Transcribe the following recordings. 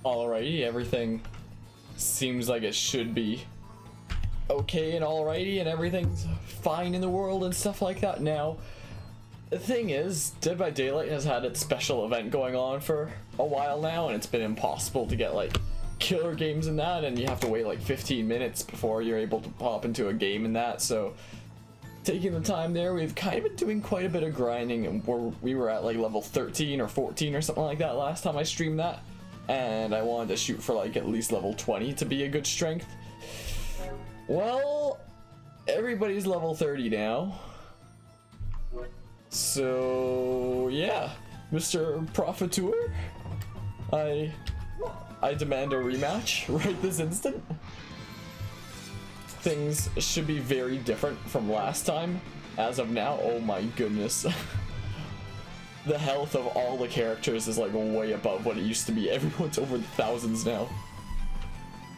Alrighty, everything seems like it should be okay and alrighty, and everything's fine in the world and stuff like that now. The thing is, Dead by Daylight has had its special event going on for a while now, and it's been impossible to get like killer games in that, and you have to wait like 15 minutes before you're able to pop into a game in that. So taking the time there, we've kind of been doing quite a bit of grinding, and we were at like level 13 or 14 or something like that last time I streamed that, and I wanted to shoot for like at least level 20 to be a good strength. Well, everybody's level 30 now, so yeah, Mr. Profiteur, I demand a rematch right this instant. Things should be very different from last time as of now. Oh my goodness. The health of all the characters is like way above what it used to be. Everyone's over the thousands now.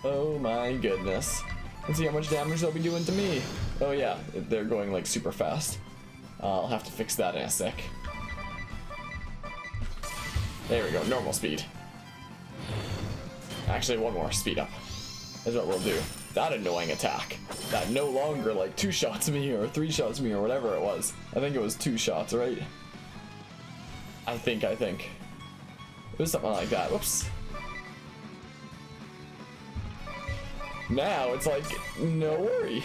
Oh my goodness. Let's see how much damage they'll be doing to me. Oh yeah, they're going like super fast. I'll have to fix that in a sec. There we go, normal speed. Actually, one more, speed up. That's what we'll do. That annoying attack. That no longer like 2 shots me or 3 shots me or whatever it was. I think it was 2 shots, right? I think. It was something like that. Whoops. Now it's like, no worry.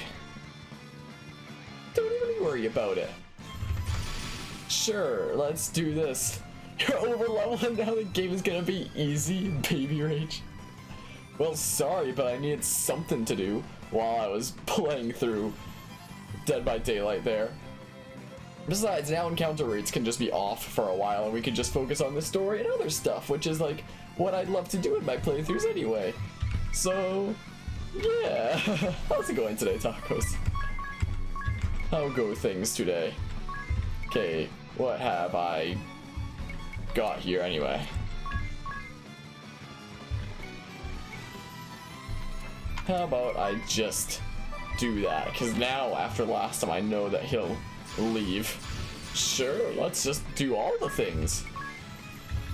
Don't even worry about it. Sure, let's do this. You're over level and now the game is gonna be easy, baby rage. Well, sorry, but I needed something to do while I was playing through Dead by Daylight there. Besides, now encounter rates can just be off for a while and we can just focus on the story and other stuff, which is like what I'd love to do in my playthroughs anyway. So, yeah. How's it going today, Tacos? How go things today? Okay, what have I got here anyway? How about I just do that? Because now, after last time, I know that he'll leave. Sure, let's just do all the things.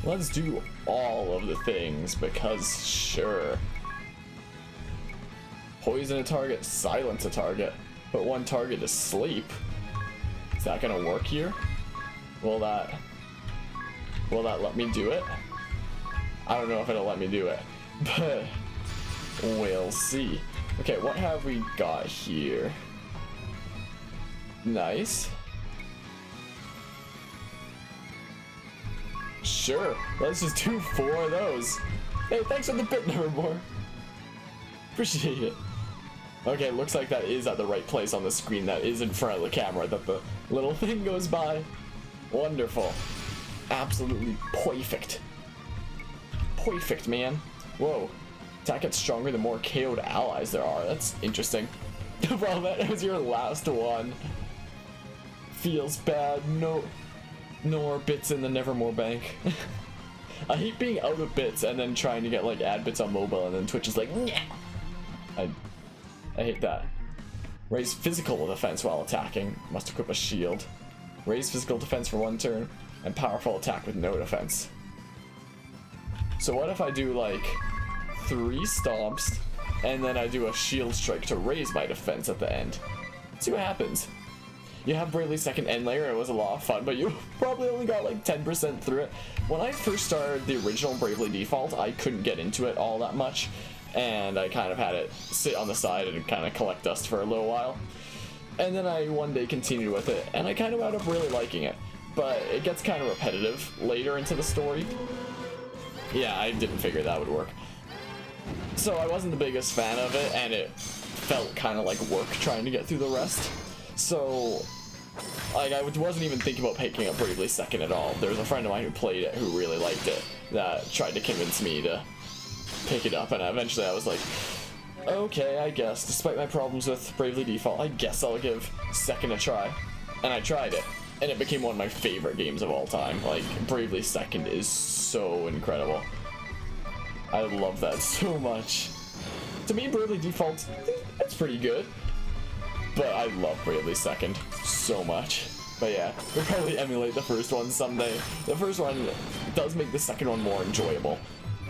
Let's do all of the things, because sure. Poison a target, silence a target, put one target to sleep. Is that gonna work here? Will that let me do it? I don't know if it'll let me do it, but we'll see. Okay, what have we got here? Nice. Sure, let's just do 4 of those. Hey, thanks for the bit, Nevermore. Appreciate it. Okay, looks like that is at the right place on the screen. That is in front of the camera that the little thing goes by. Wonderful. Absolutely perfect. Perfect, man. Whoa. Attack gets stronger the more KO'd allies there are. That's interesting. Well, that was your last one. Feels bad. No more bits in the Nevermore bank. I hate being out of bits and then trying to get like ad bits on mobile and then Twitch is like, yeah. I hate that. Raise physical defense while attacking. Must equip a shield. Raise physical defense for 1 turn and powerful attack with no defense. So what if I do like 3 stomps and then I do a shield strike to raise my defense at the end? See what happens. You have Bravely Second end layer, it was a lot of fun, but you probably only got like 10% through it. When I first started the original Bravely Default, I couldn't get into it all that much, and I kind of had it sit on the side and kind of collect dust for a little while. And then I one day continued with it, and I kind of wound up really liking it, but it gets kind of repetitive later into the story. Yeah, I didn't figure that would work. So I wasn't the biggest fan of it, and it felt kind of like work trying to get through the rest. So, like, I wasn't even thinking about picking up Bravely Second at all. There was a friend of mine who played it who really liked it that tried to convince me to pick it up, and eventually I was like, okay, I guess. Despite my problems with Bravely Default, I guess I'll give Second a try. And I tried it, and it became one of my favorite games of all time. Like, Bravely Second is so incredible. I love that so much. To me, Bravely Default, it's pretty good. But I love Bravely Second so much. But yeah, we'll probably emulate the first one someday. The first one does make the second one more enjoyable.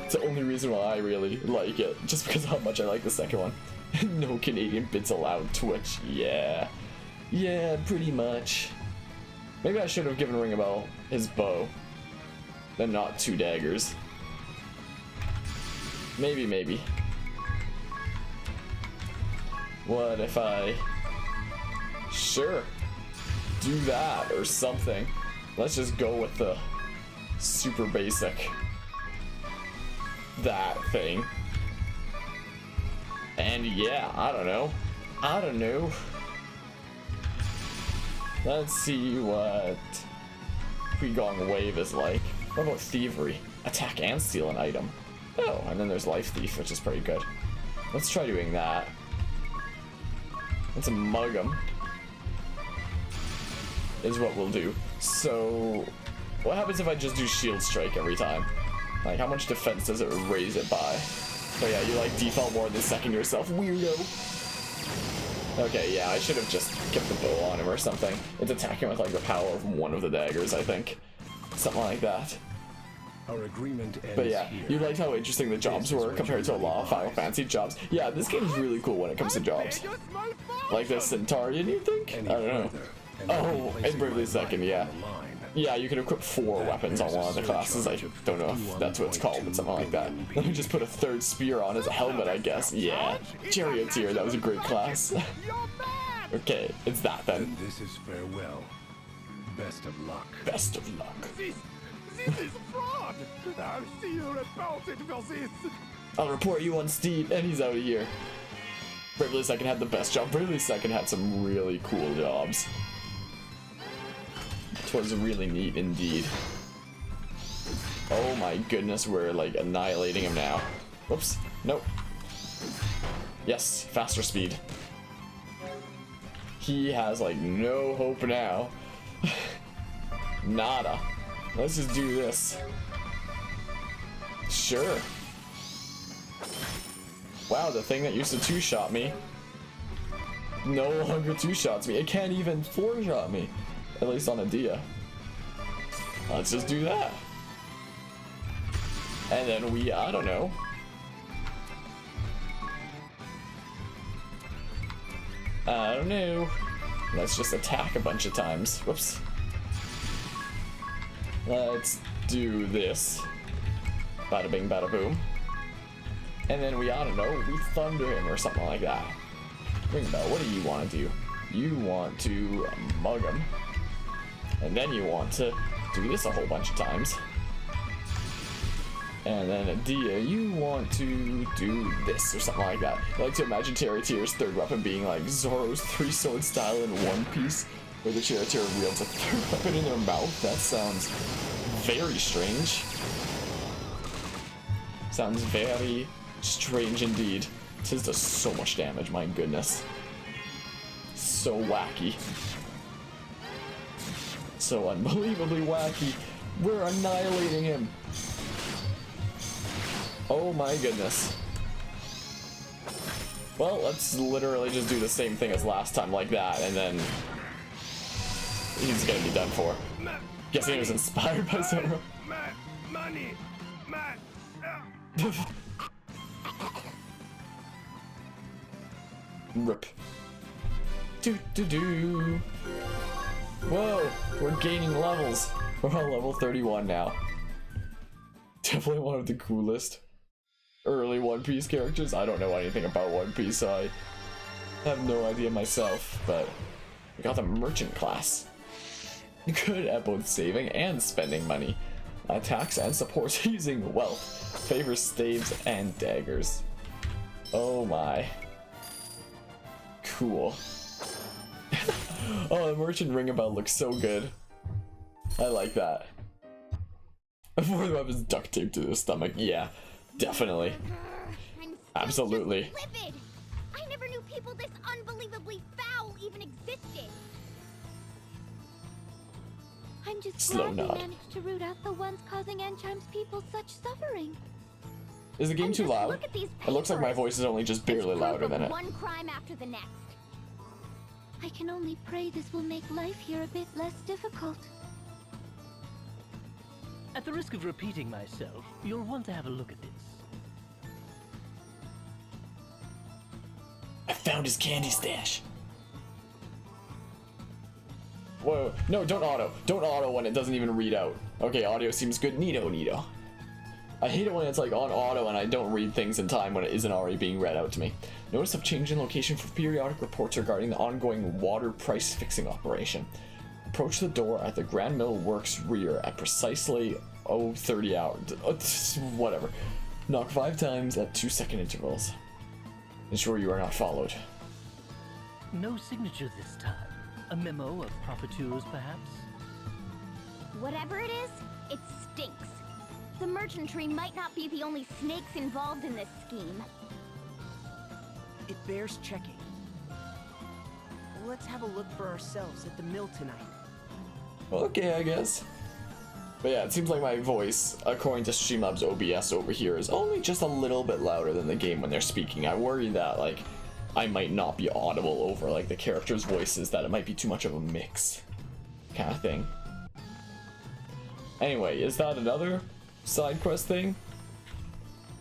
It's the only reason why I really like it, just because of how much I like the second one. No Canadian bits allowed, Twitch. Yeah. Yeah, pretty much. Maybe I should have given Ringabel his bow, then not 2 daggers. Maybe. What if I... Sure. Do that or something. Let's just go with the super basic. That thing. And yeah, I don't know. Let's see what Pregong Wave is like. What about Thievery? Attack and steal an item. Oh, and then there's Life Thief, which is pretty good. Let's try doing that. Let's mug him. Is what we'll do. So, what happens if I just do Shield Strike every time? Like, how much defense does it raise it by? But yeah, you like default more than second yourself, weirdo. Okay, yeah, I should have just kept the bow on him or something. It's attacking with like the power of one of the daggers, I think. Something like that. Our agreement ends. But yeah, here. you liked how interesting the jobs were compared to a lot of Final Fantasy jobs. Yeah, this game is really cool when it comes to jobs. Like the Centaurian, you think? I don't know. Oh, and Bravely Second, yeah. Yeah, you can equip 4 weapons on one of the classes. I don't know if that's what it's called, but something like that. Let me just put a 3rd spear on as a helmet, I guess. Yeah. Charioteer, that was a great class. Okay, it's that then. And this is farewell. Best of luck. Best of luck. This is fraud! I'll see you reported for this! I'll report you on Steed, and he's out of here. Bravely Second had the best job. Bravely Second had some really cool jobs. It was really neat indeed. Oh my goodness, we're like annihilating him now. Whoops. Nope. Yes, faster speed. He has like no hope now. Nada. Let's just do this. Sure. Wow, the thing that used to 2-shot me no longer 2-shots me. It can't even 4-shot me. At least on a Dia. Let's just do that. And then we, I don't know. I don't know. Let's just attack a bunch of times. Whoops. Let's do this. Bada bing, bada boom. And then we, I don't know, we thunder him or something like that. Ringabel, what do you want to do? You want to mug him. And then you want to do this a whole bunch of times. And then Dia, you want to do this or something like that. I like to imagine Charioteer's 3rd weapon being like Zoro's 3-sword style in One Piece, where the Charioteer wields a 3rd weapon in their mouth. That sounds very strange. Sounds very strange indeed. This does so much damage, my goodness. So wacky. So unbelievably wacky. We're annihilating him. Oh my goodness. Well, let's literally just do the same thing as last time like that, and then he's gonna be done for. Guessing he was inspired by Zoro. Money! Rip. Do. Whoa, we're gaining levels. We're on level 31 now. Definitely one of the coolest early One Piece characters. I don't know anything about One Piece, so I have no idea myself, but we got the merchant class. Good at both saving and spending money. Attacks and supports using wealth. Favors staves and daggers. Oh my. Cool. Oh, the merchant Ringabel looks so good. I like that. Before the weapon's duct taped to the stomach. Yeah, definitely. Absolutely. Livid. I never knew people this unbelievably foul even existed. I'm just Slow glad nod. we managed to root out the ones causing Enchime's people such suffering. Is the game And too just loud? look at these It looks like my papers. voice is only just It's barely proof louder of than it. one crime after the next. I can only pray this will make life here a bit less difficult. At the risk of repeating myself, you'll want to have a look at this. I found his candy stash. Whoa, no, don't auto. Don't auto when it doesn't even read out. Okay, audio seems good. Neato. I hate it when it's like on auto and I don't read things in time when it isn't already being read out to me. Notice of change in location for periodic reports regarding the ongoing water price fixing operation. Approach the door at the Grand Mill Works rear at precisely 0:30 hours. Whatever. Knock 5 times at 2-second intervals. Ensure you are not followed. No signature this time. A memo of profiteers, perhaps? Whatever it is, it stinks. The merchantry might not be the only snakes involved in this scheme. It bears checking. Let's have a look for ourselves at the mill tonight. Okay, I guess. But yeah, it seems like my voice, according to Streamlabs OBS over here, is only just a little bit louder than the game when they're speaking. I worry that, like, I might not be audible over, like, the characters' voices, that it might be too much of a mix kind of thing. Anyway, is that another side quest thing?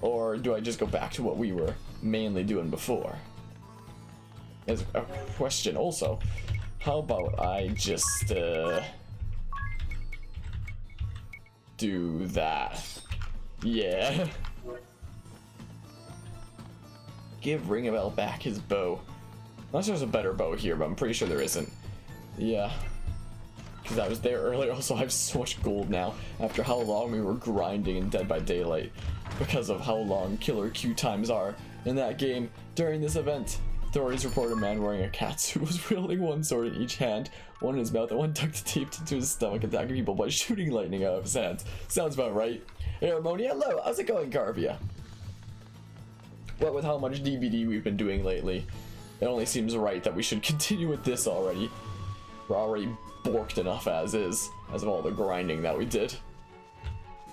Or do I just go back to what we were mainly doing before? There's a question also. How about I just, do that? Yeah. Give Ringabel back his bow. Unless there's a better bow here, but I'm pretty sure there isn't. Yeah. Because I was there earlier. Also, I have so much gold now after how long we were grinding in Dead by Daylight because of how long killer queue times are in that game. During this event, authorities reported a man wearing a catsuit was wielding one sword in each hand, one in his mouth and one tucked taped into his stomach, attacking people by shooting lightning out of his hands. Sounds about right. Hey, Harmonia, hello. How's it going, Carvia? What with how much DBD we've been doing lately, it only seems right that we should continue with this already. We're already borked enough as is, as of all the grinding that we did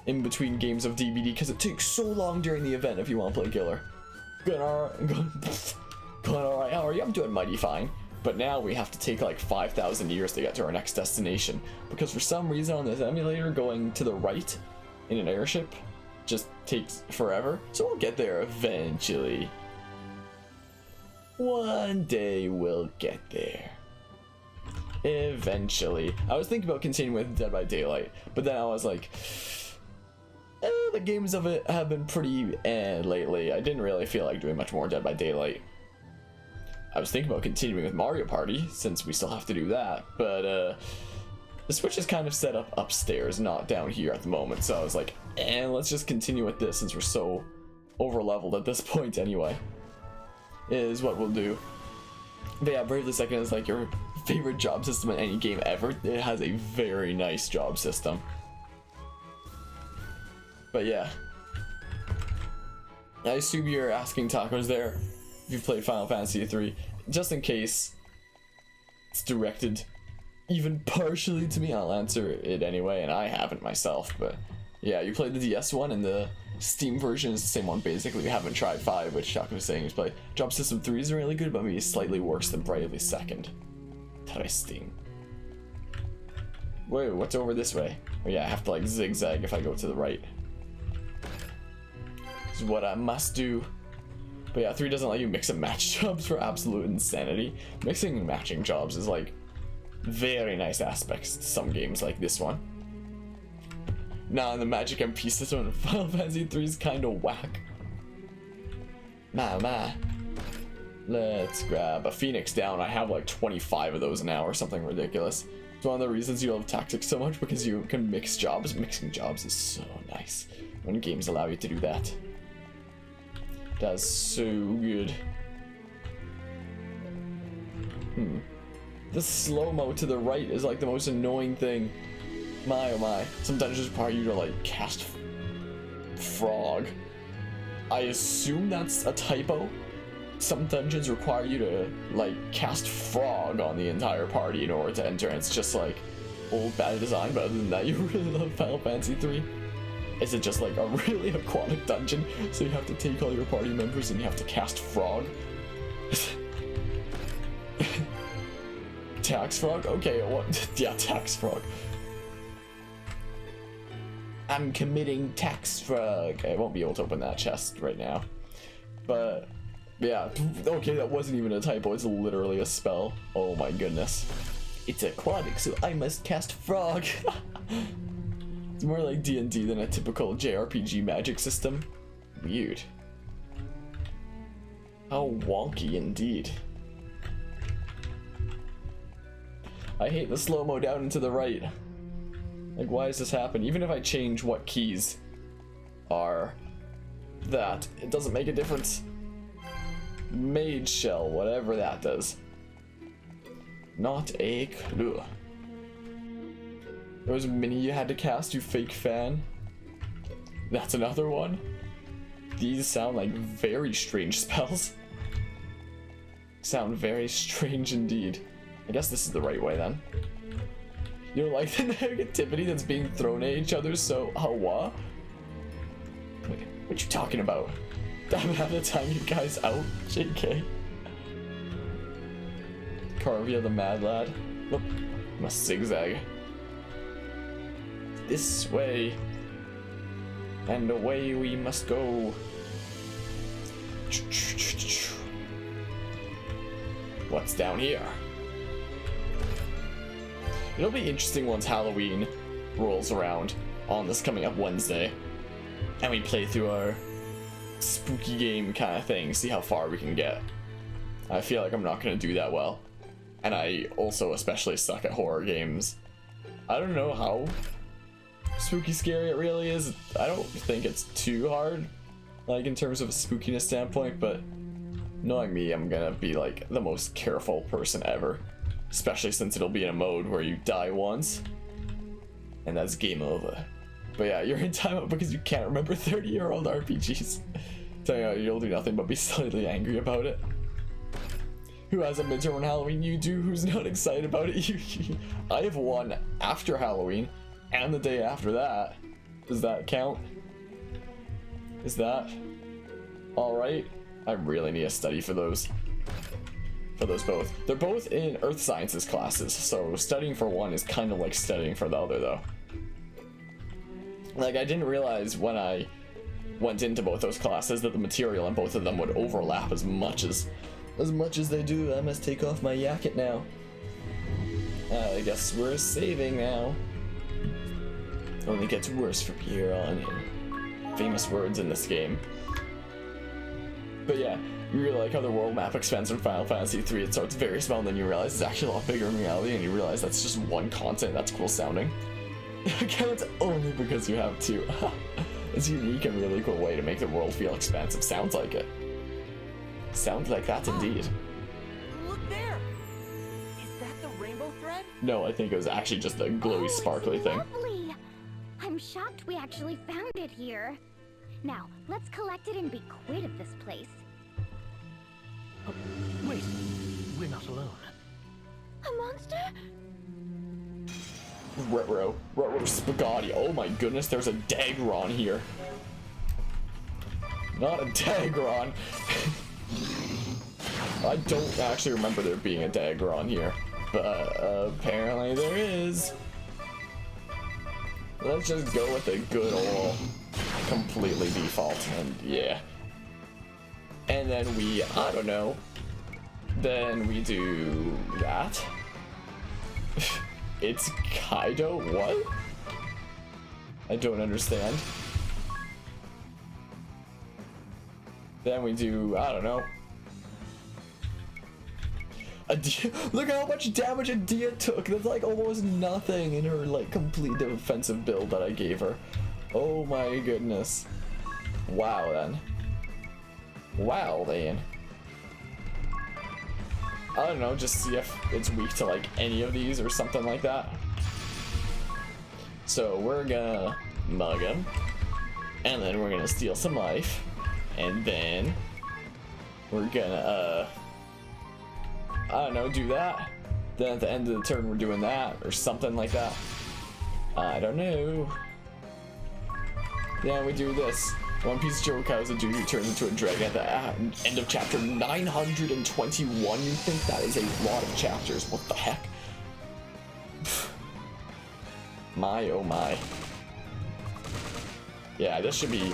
in between games of DBD, because it takes so long during the event if you want to play Killer. Going alright, how are you? I'm doing mighty fine. But now we have to take like 5,000 years to get to our next destination, because for some reason on this emulator, going to the right in an airship just takes forever. So we'll get there eventually. One day we'll get there. Eventually. I was thinking about continuing with Dead by Daylight, but then I was like, the games of it have been pretty lately. I didn't really feel like doing much more Dead by Daylight. I was thinking about continuing with Mario Party, since we still have to do that, but the Switch is kind of set up upstairs, not down here at the moment, so I was like, let's just continue with this since we're so over-leveled at this point anyway, is what we'll do. But yeah, Bravely Second is like your favorite job system in any game ever. It has a very nice job system. But yeah. I assume you're asking Tacos there if you've played Final Fantasy 3. Just in case it's directed even partially to me, I'll answer it anyway, and I haven't myself, but yeah, you played the DS one, and the Steam version is the same one basically. We haven't tried 5, which Tacos was saying he's played. Job System 3 is really good, but maybe slightly worse than Bravely Second. Interesting. Wait, what's over this way? Oh yeah, I have to like zigzag if I go to the right. This is what I must do. But yeah, 3 doesn't let you mix and match jobs for absolute insanity. Mixing and matching jobs is like very nice aspects to some games like this one. Now in the Magic MP system in Final Fantasy 3 is kind of whack. My. Let's grab a Phoenix down. I have like 25 of those now or something ridiculous. It's one of the reasons you love tactics so much, because you can mix jobs. Mixing jobs is so nice when games allow you to do that. That's so good. The slow-mo to the right is like the most annoying thing. My oh my. Some dungeons require you to like cast frog. I assume that's a typo. Some dungeons require you to like cast frog on the entire party in order to enter, and it's just like old bad design, but other than that, you really love Final Fantasy 3. Is it just like a really aquatic dungeon, so you have to take all your party members and you have to cast frog? Tax frog? Okay, what? Yeah, tax frog. I'm committing tax fraud. Okay, I won't be able to open that chest right now. But yeah, okay, that wasn't even a typo. It's literally a spell. Oh my goodness. It's aquatic, so I must cast frog. It's more like D&D than a typical JRPG magic system. Weird. How wonky indeed. I hate the slow-mo down and to the right. Like, why does this happen? Even if I change what keys are that, it doesn't make a difference. Mage shell, whatever that does. Not a clue. There was a mini you had to cast, you fake fan. That's another one. These sound like very strange spells. Sound very strange indeed. I guess this is the right way then. You don't like the negativity that's being thrown at each other, so what? What you talking about? I'm having the time you guys out, JK. Carvia the Mad Lad. Look, must zigzag. This way. And away we must go. What's down here? It'll be interesting once Halloween rolls around on this coming up Wednesday. And we play through our spooky game kind of thing, see how far we can get. I feel like I'm not going to do that well. And I also especially suck at horror games. I don't know how spooky scary it really is. I don't think it's too hard, like in terms of a spookiness standpoint, but knowing me, I'm gonna be like the most careful person ever. Especially since it'll be in a mode where you die once, and that's game over. But yeah, you're in timeout because you can't remember 30-year-old RPGs. Tell you, you'll do nothing but be slightly angry about it. Who has a midterm on Halloween? You do. Who's not excited about it? You. I have one after Halloween, and the day after that. Does that count? Is that alright? I really need a study for those. For those both. They're both in Earth Sciences classes, so studying for one is kind of like studying for the other, though. Like, I didn't realize when I went into both those classes that the material in both of them would overlap as much as they do. I must take off my jacket now. I guess we're saving now. Only gets worse from here on in. Famous words in this game. But yeah, you really like how the world map expands in Final Fantasy III. It starts very small, and then you realize it's actually a lot bigger in reality, and you realize that's just one continent. That's cool sounding. Again, it's only because you have two. It's a unique and really cool way to make the world feel expansive. Sounds like it. Sounds like that indeed. Look there! Is that the rainbow thread? No, I think it was actually just a glowy, sparkly thing. Lovely. I'm shocked we actually found it here. Now, let's collect it and be quit of this place. Oh, wait, we're not alone. A monster? Ruh-roh spaghetti. Oh my goodness, there's a Dagron here. Not a Dagron. I don't actually remember there being a Dagron here, but apparently there is. Let's just go with a good old completely default, and yeah. And then we, I don't know, then we do that. It's Kaido? What? I don't understand. Then we do, I don't know. Look at how much damage Adia took. That's like almost nothing in her like complete defensive build that I gave her. Oh my goodness. Wow then. Wow then. I don't know, just see if it's weak to like any of these or something like that. So we're gonna mug him, and then we're gonna steal some life, and then we're gonna I don't know, do that. Then at the end of the turn we're doing that or something like that. I don't know. Then we do this. One Piece Joker is a dude who turns into a dragon at the end of chapter 921. You think that is a lot of chapters? What the heck? My oh my. Yeah, this should be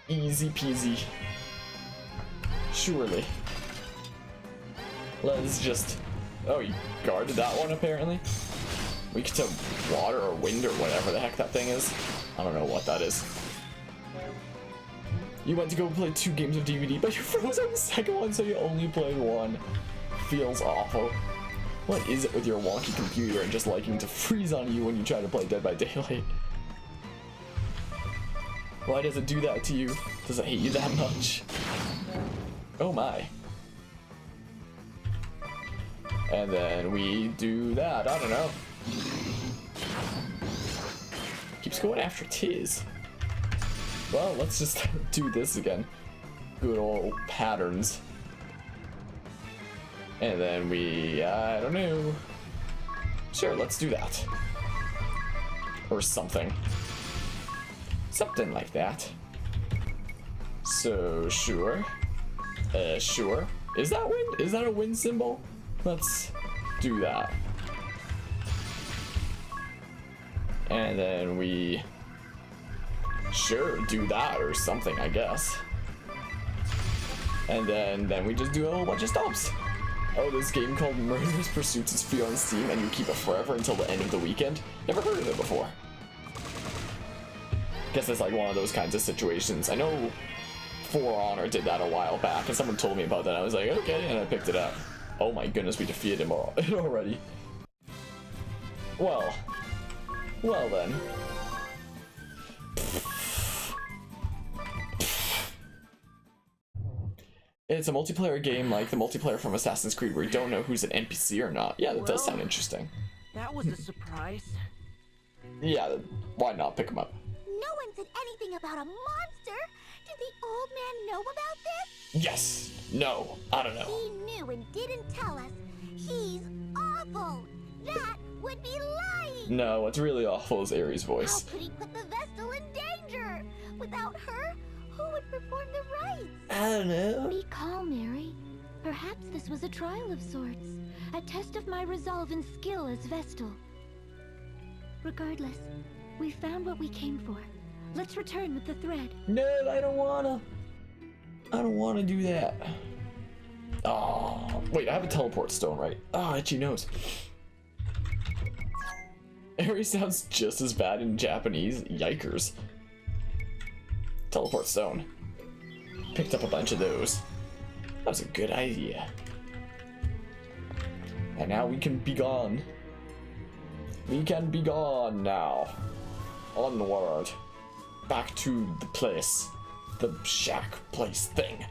easy peasy. Surely. Let's just... Oh, you guarded that one apparently? We could tell water or wind or whatever the heck that thing is. I don't know what that is. You went to go play 2 games of DVD, but you froze on the second one, so you only played 1. Feels awful. What is it with your wonky computer and just liking to freeze on you when you try to play Dead by Daylight? Why does it do that to you? Does it hate you that much? Oh my. And then we do that, I don't know. Keeps going after Tiz. Well, let's just do this again. Good old patterns. And then we, I don't know. Sure, let's do that. Or something. Something like that. So, sure. Sure. Is that wind? Is that a wind symbol? Let's do that. And then we... Sure, do that or something, I guess. And then we just do a whole bunch of stops. Oh, this game called Murderous Pursuits is free on Steam and you keep it forever until the end of the weekend? Never heard of it before. Guess it's like one of those kinds of situations. I know For Honor did that a while back and someone told me about that. I was like, okay, and I picked it up. Oh my goodness, we defeated him already. Well then. It's a multiplayer game like the multiplayer from Assassin's Creed where you don't know who's an NPC or not. Yeah, that does sound interesting. That was a surprise. Yeah, why not pick him up? No one said anything about a monster. Did the old man know about this? Yes. No. I don't know. He knew and didn't tell us. He's awful. That would be lying. No, what's really awful is Ares' How voice. could he put the Vestal in danger? Without her, who would perform the rites? I don't know. Be calm, Mary. Perhaps this was a trial of sorts. A test of my resolve and skill as Vestal. Regardless, we found what we came for. Let's return with the thread. No, I don't wanna do that. Oh, wait, I have a teleport stone, right? Oh, itchy nose. Ares sounds just as bad in Japanese. Yikers. Teleport stone. Picked up a bunch of those. That was a good idea. And now we can be gone. We can be gone now. Onward. Back to the place. The shack place thing.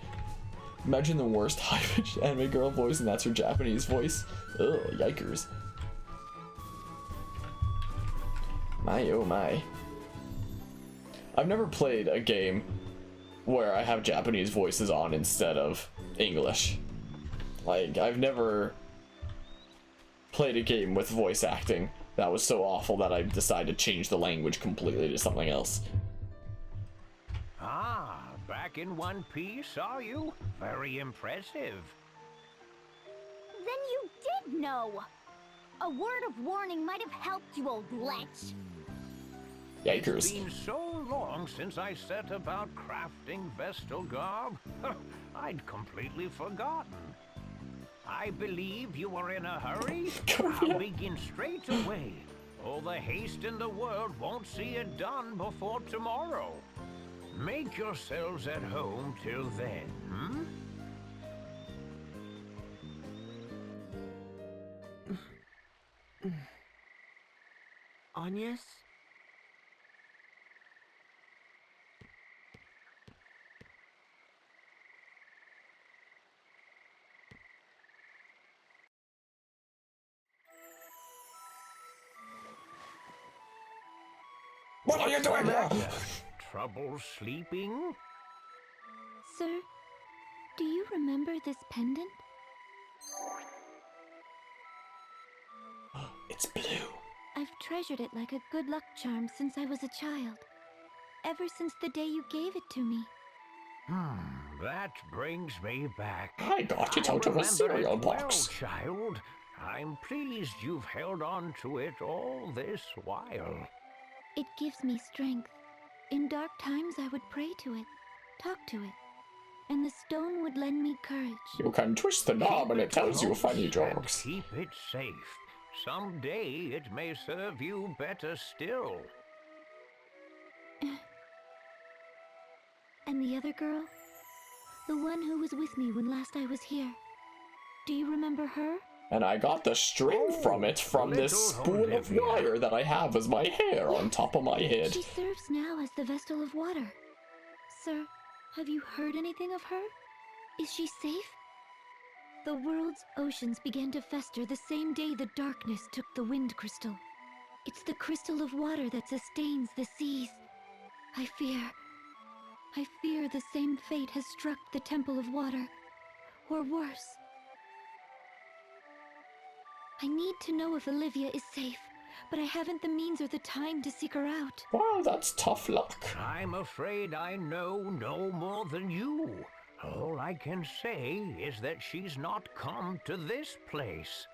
Imagine the worst high-pitched anime girl voice and that's her Japanese voice. Ugh, yikers. My oh my. I've never played a game where I have Japanese voices on instead of English. Like, I've never played a game with voice acting that was so awful that I decided to change the language completely to something else. Ah, back in one piece, are you? Very impressive. Then you did know. A word of warning might have helped you, old lech. Yikers. It's been so long since I set about crafting Vestal garb. I'd completely forgotten. I believe you are in a hurry. I'll begin straight away. All the haste in the world won't see it done before tomorrow. Make yourselves at home till then, hmm? Agnes? What are you doing here? Trouble sleeping? Sir, do you remember this pendant? It's blue. I've treasured it like a good luck charm since I was a child. Ever since the day you gave it to me. That brings me back. I got it I out of a remember cereal it box. Well, child. I'm pleased you've held on to it all this while. It gives me strength. In dark times, I would pray to it, talk to it, and the stone would lend me courage. You can twist the knob and it tells you funny Close jokes. and keep it safe. Someday it may serve you better still. And the other girl? The one who was with me when last I was here. Do you remember her? And I got the string from it from this little spool of Olivia. wire that I have as my hair on top of my head. She serves now as the Vestal of Water. Sir, have you heard anything of her? Is she safe? The world's oceans began to fester the same day the darkness took the Wind Crystal. It's the Crystal of Water that sustains the seas. I fear the same fate has struck the Temple of Water, or worse. I need to know if Olivia is safe, but I haven't the means or the time to seek her out. Wow, that's tough luck. I'm afraid I know no more than you. All I can say is that she's not come to this place.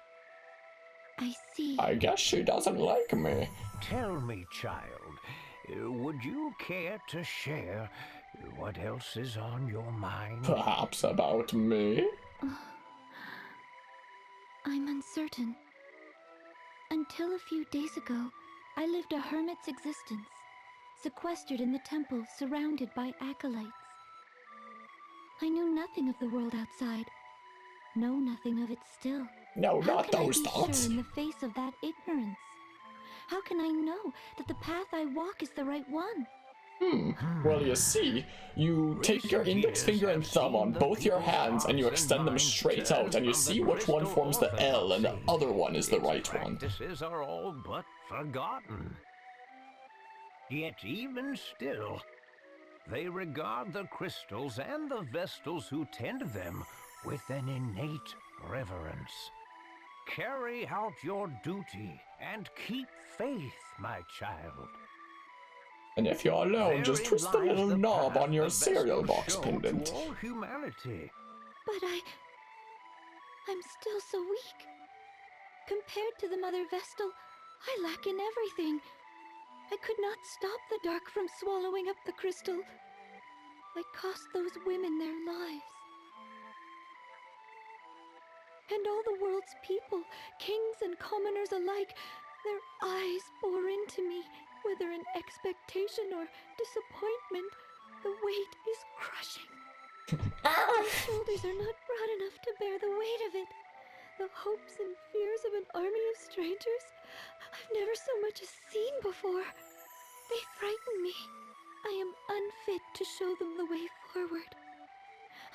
I see. I guess she doesn't like me. Tell me, child, would you care to share what else is on your mind? Perhaps about me? I'm uncertain. Until a few days ago, I lived a hermit's existence, sequestered in the temple, surrounded by acolytes. I knew nothing of the world outside. Know nothing of it still. No, How not can I those be thoughts. sure in the face of that ignorance? How can I know that the path I walk is the right one? Well, you see, you take your index finger and thumb on both your hands and you extend them straight out and you see which one forms the L and the other one is the right one. Practices are all but forgotten. Yet even still, they regard the crystals and the Vestals who tend them with an innate reverence. Carry out your duty and keep faith, my child. And if you're alone, just Therein twist the lies little the knob path on your the cereal Vestals box show pendant. to all humanity. But I'm still so weak. Compared to the Mother Vestal, I lack in everything. I could not stop the dark from swallowing up the crystal. I cost those women their lives. And all the world's people, kings and commoners alike, their eyes bore into me, whether in expectation or disappointment. The weight is crushing. My shoulders are not broad enough to bear the weight of it. The hopes and fears of an army of strangers I've never so much as seen before. They frighten me. I am unfit to show them the way forward.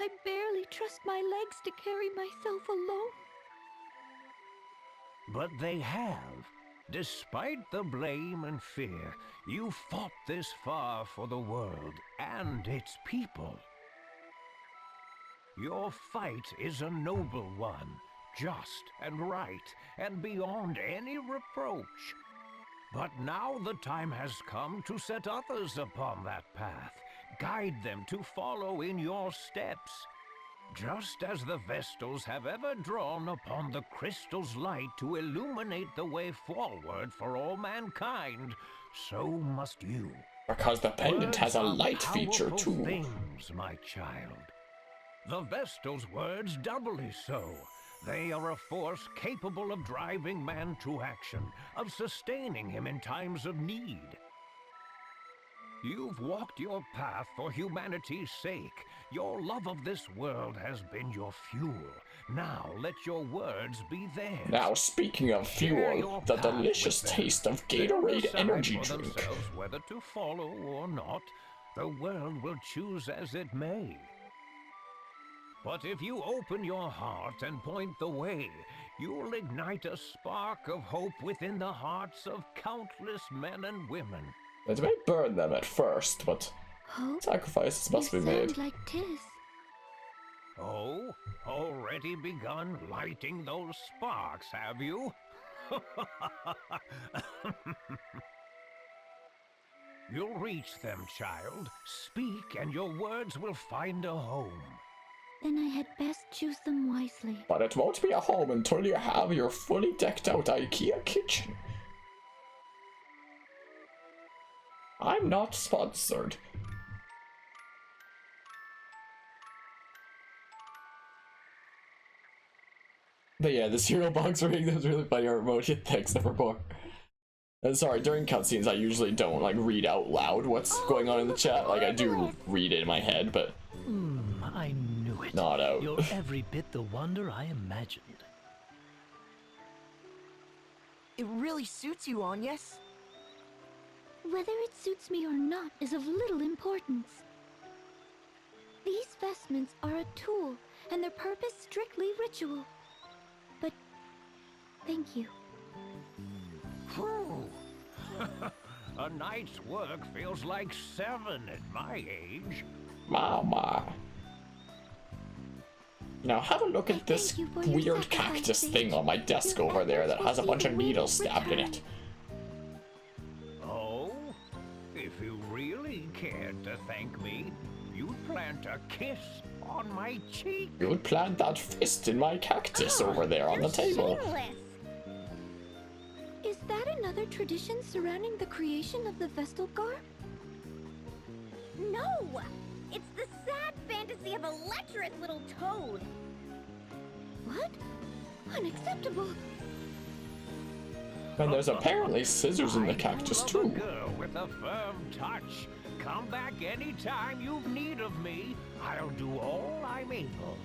I barely trust my legs to carry myself alone. But they have. Despite the blame and fear, you fought this far for the world and its people. Your fight is a noble one, just and right, and beyond any reproach. But now the time has come to set others upon that path, guide them to follow in your steps. Just as the Vestals have ever drawn upon the crystal's light to illuminate the way forward for all mankind, so must you. Because the pendant has a Words are light feature powerful too. things, my child. The Vestal's words doubly so. They are a force capable of driving man to action, of sustaining him in times of need. You've walked your path for humanity's sake. Your love of this world has been your fuel. Now let your words be theirs. Now, speaking of Share fuel, your the path delicious with them. taste of They'll Gatorade decide energy for drink. themselves whether to follow or not. The world will choose as it may. But if you open your heart and point the way, you'll ignite a spark of hope within the hearts of countless men and women. It may burn them at first, but Hope? sacrifices must be You made. sound like Tis. Oh, already begun lighting those sparks, have you? You'll reach them, child. Speak, and your words will find a home. Then I had best choose them wisely. But it won't be a home until you have your fully decked out IKEA kitchen. I'm not sponsored. But yeah, the cereal box ring, that was really funny art emoji. Thanks, Nevermore. And sorry, during cutscenes I usually don't like read out loud what's going on in the chat. Like I do read it in my head, but I knew it. not out. You're every bit the wonder I imagined. It really suits you, Agnes. Whether it suits me or not is of little importance. These vestments are a tool, and their purpose strictly ritual. But thank you. Whew. A night's work feels like 7 at my age. Mama. Now have a look at this thank you for your weird sacrifice, cactus Sage. thing on my desk Your over there that efforts has a will bunch see of the needles winnow's stabbed in return. it. Oh? If you really cared to thank me, you'd plant a kiss on my cheek. You would plant that fist in my cactus over there on the table. Is that another tradition surrounding the creation of the Vestal Garb? No! It's the sad fantasy of a lecherous little toad. What? Unacceptable. And there's apparently scissors in the I cactus love too. A girl with a firm touch. Come back anytime you've need of me. I'll do all I'm able.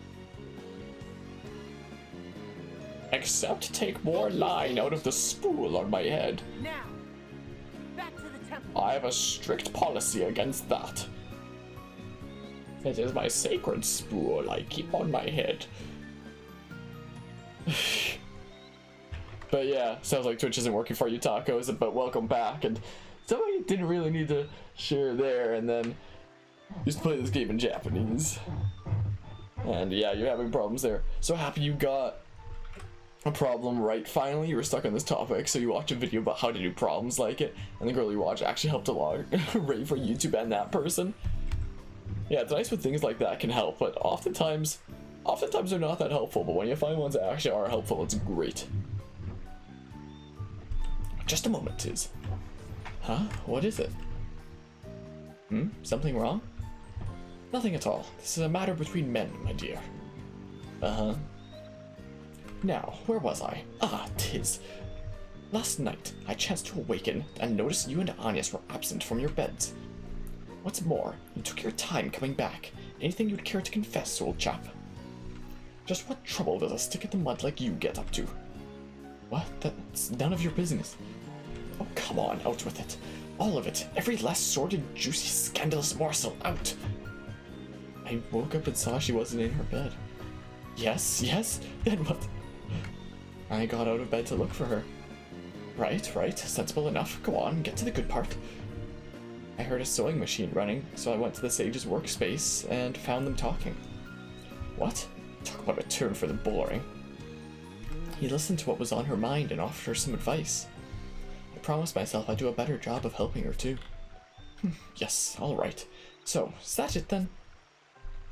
Except take more line out of the spool on my head. Now, back to the temple. I have a strict policy against that. It is my sacred spool I keep on my head. But yeah, sounds like Twitch isn't working for you, Tacos, but welcome back. And somebody didn't really need to share there, and then just play this game in Japanese. And yeah, you're having problems there. So happy you got a problem right finally. You were stuck on this topic, so you watch a video about how to do problems like it, and the girl you watch actually helped a lot. Hooray for YouTube and that person. Yeah, it's nice when things like that can help, but oftentimes they're not that helpful, but when you find ones that actually are helpful, it's great. Just a moment, Tiz. Huh? What is it? Something wrong? Nothing at all. This is a matter between men, my dear. Uh-huh. Now, where was I? Ah, Tiz. Last night, I chanced to awaken and noticed you and Agnes were absent from your beds. What's more, you took your time coming back. Anything you'd care to confess, old chap? Just what trouble does a stick in the mud like you get up to? What? That's none of your business. Oh, come on, out with it. All of it. Every last sordid, juicy, scandalous morsel, out. I woke up and saw she wasn't in her bed. Yes, then what? I got out of bed to look for her. Right, sensible enough. Go on, get to the good part. I heard a sewing machine running, so I went to the sage's workspace and found them talking. What? Talk about a turn for the boring. He listened to what was on her mind and offered her some advice. I promised myself I'd do a better job of helping her too. Yes, alright. So, is that it then?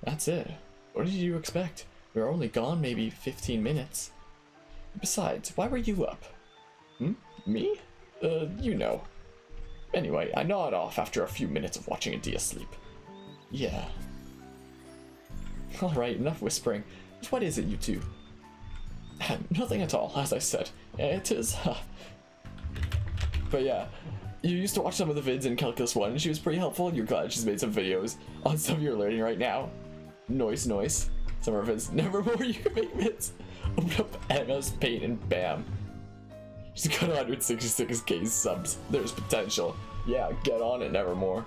That's it. What did you expect? We were only gone maybe 15 minutes. Besides, why were you up? Me? You know. Anyway, I nod off after a few minutes of watching Adia sleep. Yeah. Alright, enough whispering. What is it, you two? Nothing at all, as I said. It is, But yeah, you used to watch some of the vids in Calculus 1, and she was pretty helpful, and you're glad she's made some videos on stuff you're learning right now. Noise. Some of her vids. Nevermore, you can make vids. Open up MS Paint and bam. She's got 166k subs. There's potential. Yeah, get on it, Nevermore.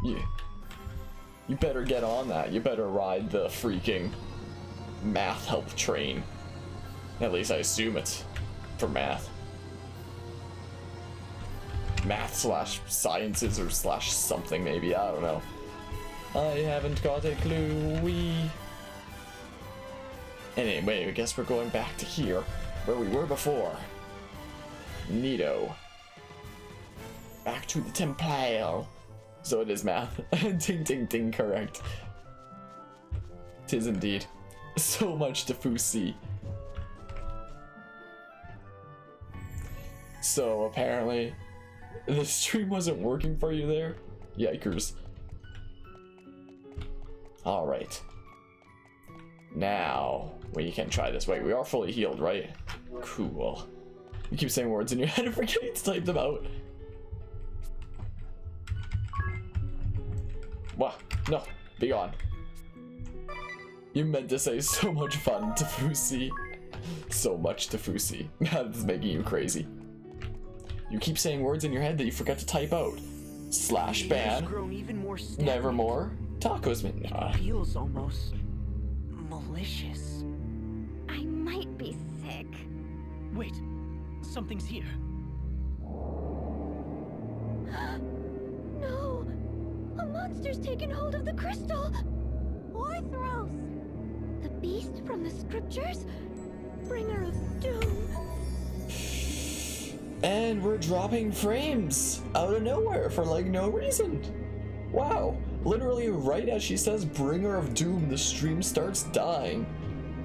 You better get on that. You better ride the freaking math help train. At least I assume it's for math. Math/sciences or /something maybe, I don't know. I haven't got a clue. Anyway, I guess we're going back to here, where we were before. Neato. Back to the temple. So it is math. Ding, correct. Tis indeed. So much to foresee. So apparently, The stream wasn't working for you there? Yikers. Alright. Now, we can try this. Wait, we are fully healed, right? Cool. You keep saying words in your head and forgetting to type them out. What? No, be gone. You meant to say so much fun, Tafusi. So much Tafusi. That's making you crazy. You keep saying words in your head that you forgot to type out. Slash ban. Grown even more stagnant. Nevermore. Tacos. Nah. Feels almost malicious. I might be sick. Wait, something's here. No! A monster's taken hold of the crystal! Orthros! The beast from the scriptures? Bringer of doom! And we're dropping frames out of nowhere for like no reason. Wow. Literally right as she says Bringer of Doom, the stream starts dying.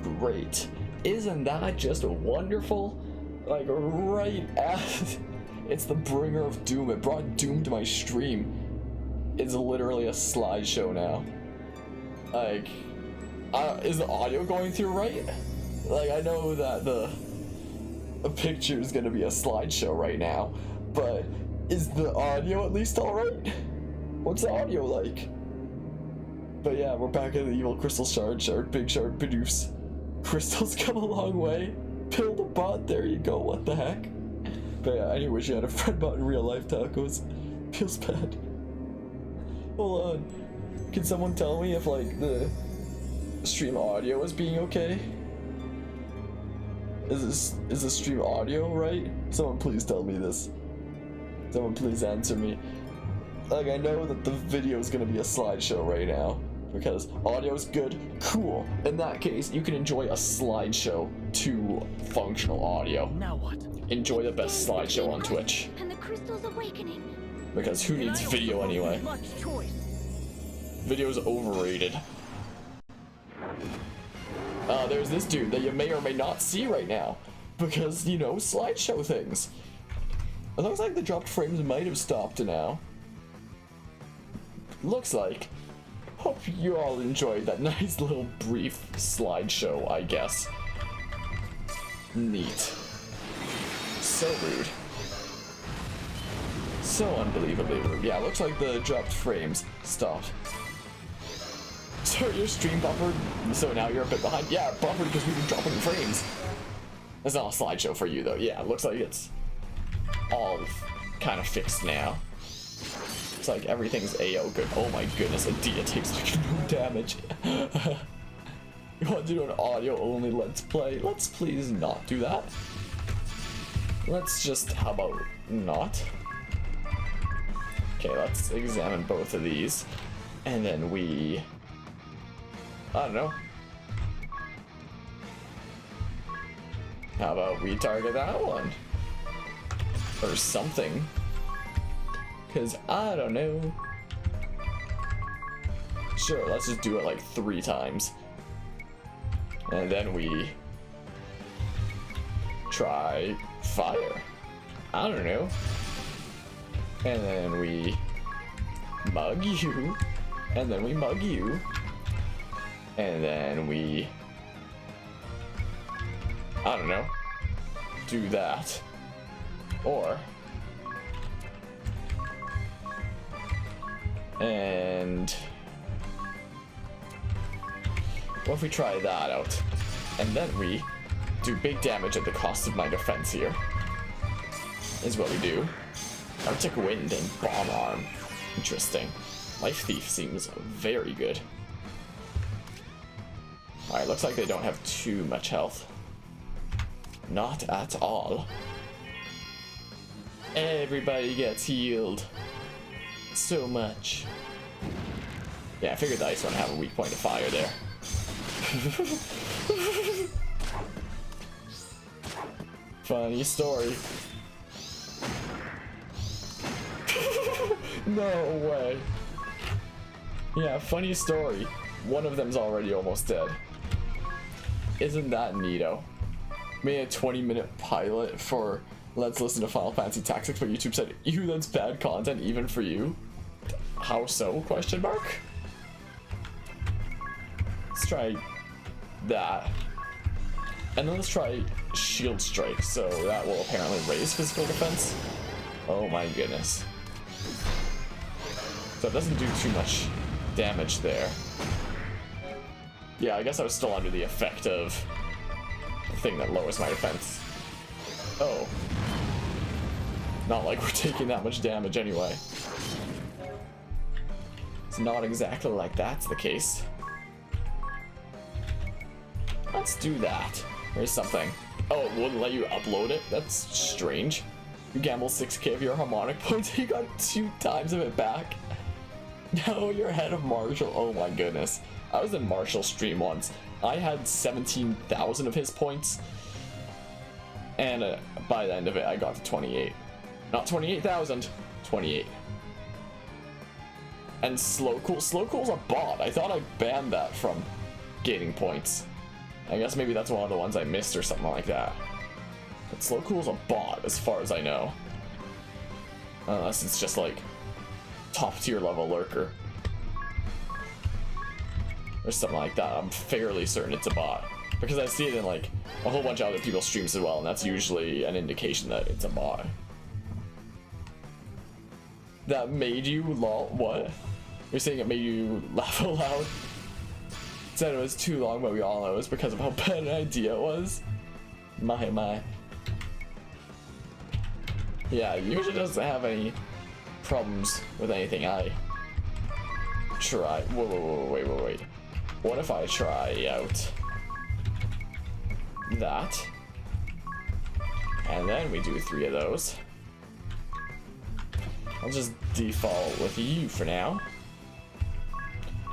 Great. Isn't that just wonderful? Like right as it's the Bringer of Doom. It brought doom to my stream. It's literally a slideshow now. Like, is the audio going through right? Like, I know that the picture is gonna be a slideshow right now, but is the audio at least alright? What's the audio like? But yeah, we're back at the evil crystal shard, big shard, Bidoof. Crystals come a long way. Pill the bot, there you go, what the heck? But yeah, I wish you had a friend bot in real life, Tacos. Feels bad. Hold on. Can someone tell me if like the stream audio is being okay? Is the stream audio right? Someone please tell me this. Someone please answer me. Like, I know that the video is gonna be a slideshow right now because audio's good. Cool. In that case, you can enjoy a slideshow to functional audio. Now what? Enjoy the best slideshow on Twitch. And the crystal's awakening. Because who needs video anyway? Much choice. Video's overrated. There's this dude that you may or may not see right now. Because, you know, slideshow things. It looks like the dropped frames might have stopped now. Looks like. Hope you all enjoyed that nice little brief slideshow, I guess. Neat. So rude. So unbelievably rude. Yeah, looks like the dropped frames stopped. So your stream buffered, so now you're a bit behind. Yeah, buffered because we were dropping frames. That's not a slideshow for you though. Yeah, it looks like it's all kind of fixed now. It's like everything's AO good. Oh my goodness, Adia takes like no damage. You want to do an audio only let's play? Let's please not do that. Let's just, how about not? Okay, let's examine both of these. And then we, I don't know. How about we target that one? Or something. Cause I don't know. Sure, let's just do it like 3 times. And then we try fire. I don't know. And then we mug you. And then we mug you. And then we, I don't know, do that. Or, and what if we try that out? And then we do big damage at the cost of my defense here. Is what we do. Arctic Wind and Bomb Arm. Interesting. Life Thief seems very good. Alright, looks like they don't have too much health. Not at all. Everybody gets healed. So much. Yeah, I figured the ice one have a weak point of fire there. Funny story. No way. Yeah, funny story. One of them's already almost dead. Isn't that neato? Made a 20-minute pilot for Let's listen to Final Fantasy Tactics, but YouTube said, ew, that's bad content even for you. How so? Question mark? Let's try that. And then let's try Shield Strike, so that will apparently raise physical defense. Oh my goodness. So it doesn't do too much damage there. Yeah, I guess I was still under the effect of the thing that lowers my defense. Oh. Not like we're taking that much damage anyway. It's not exactly like that's the case. Let's do that. There's something. Oh, it wouldn't let you upload it? That's strange. You gamble 6k of your harmonic points, you got 2 times of it back. No, you're ahead of Marshall. Oh my goodness. I was in Marshall's stream once. I had 17,000 of his points. And by the end of it, I got to 28. Not 28,000, 28. And Slowcool's a bot. I thought I banned that from gaining points. I guess maybe that's one of the ones I missed or something like that. But Slowcool's a bot, as far as I know. Unless it's just like top tier level lurker. Or something like that. I'm fairly certain it's a bot. Because I see it in like a whole bunch of other people's streams as well, and that's usually an indication that it's a bot. That made you lol? What? You're saying it made you laugh out loud? Said it was too long, but we all know it was because of how bad an idea it was. My. Yeah, usually doesn't have any problems with anything I try. Whoa, wait. What if I try out that? And then we do 3 of those. I'll just default with you for now.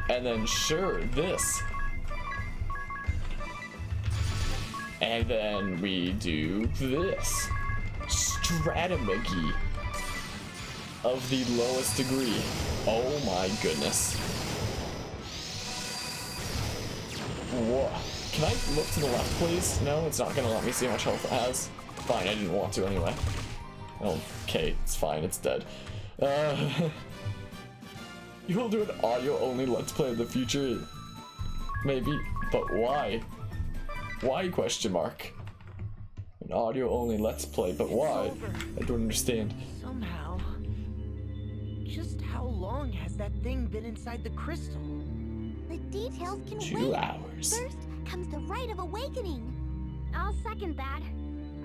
And then sure, this. And then we do this. Strategy of the lowest degree. Oh my goodness. What? Can I look to the left, please? No, it's not gonna let me see how much health it has. Fine, I didn't want to anyway. Okay, it's fine, it's dead. You will do an audio-only Let's Play in the future? Maybe, but why? Why, question mark? An audio-only Let's Play, but why? I don't understand. Somehow. Just how long has that thing been inside the crystal? The details can 2 wait. hours. First comes the Rite of Awakening. I'll second that.